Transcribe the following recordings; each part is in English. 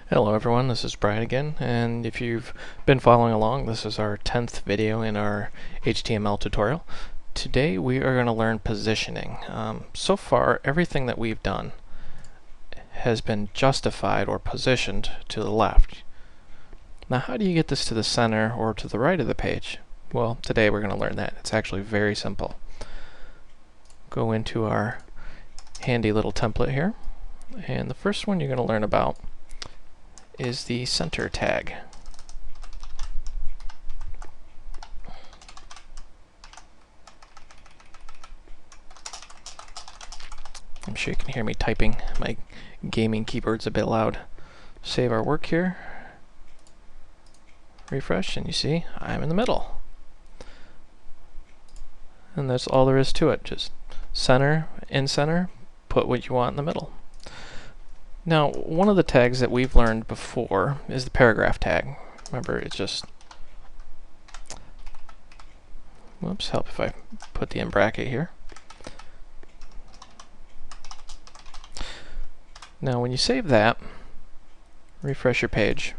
Hello everyone, this is Brian again, and if you've been following along, this is our 10th video in our HTML tutorial. Today we are going to learn positioning. So far, everything that we've done has been justified or positioned to the left. Now how do you get this to the center or to the right of the page? Well, today we're going to learn that. It's actually very simple. Go into our handy little template here, and the first one you're going to learn about is the center tag. I'm sure you can hear me typing. My gaming keyboard's a bit loud. Save our work here. Refresh, and you see I'm in the middle. And that's all there is to it. Just center, in center, put what you want in the middle. Now, one of the tags that we've learned before is the paragraph tag. Remember, it's just, whoops, help if I put the in bracket here. Now, when you save that, refresh your page,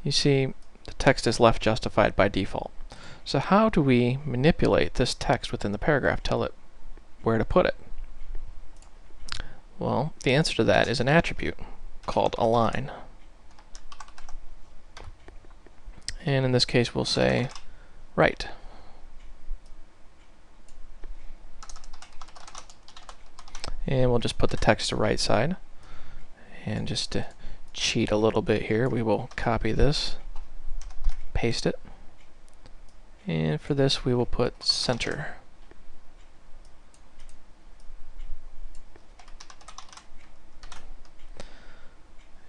you see the text is left justified by default. So how do we manipulate this text within the paragraph, tell it where to put it? Well, the answer to that is an attribute called align. And in this case, we'll say right. And we'll just put the text to right side. And just to cheat a little bit here, we will copy this, paste it. And for this, we will put center.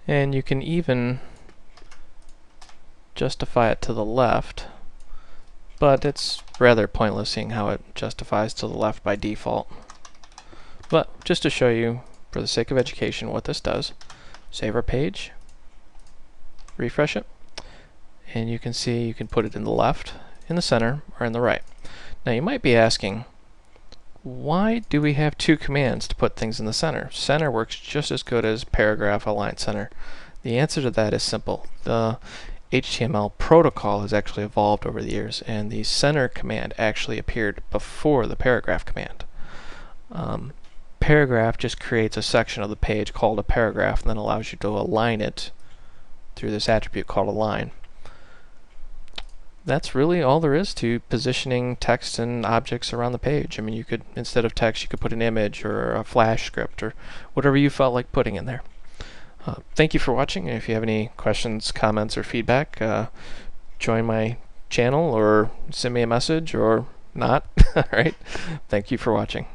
And you can even justify it to the left, but it's rather pointless seeing how it justifies to the left by default. But just to show you, for the sake of education, what this does, save our page, refresh it, and you can see you can put it in the left, in the center, or in the right. Now you might be asking, why do we have two commands to put things in the center? Center works just as good as paragraph align center. The answer to that is simple. The HTML protocol has actually evolved over the years, and the center command actually appeared before the paragraph command. Paragraph just creates a section of the page called a paragraph and then allows you to align it through this attribute called align. That's really all there is to positioning text and objects around the page. I mean, you could, instead of text, you could put an image or a flash script or whatever you felt like putting in there. Thank you for watching, and if you have any questions, comments, or feedback, join my channel or send me a message or not. All right. Thank you for watching.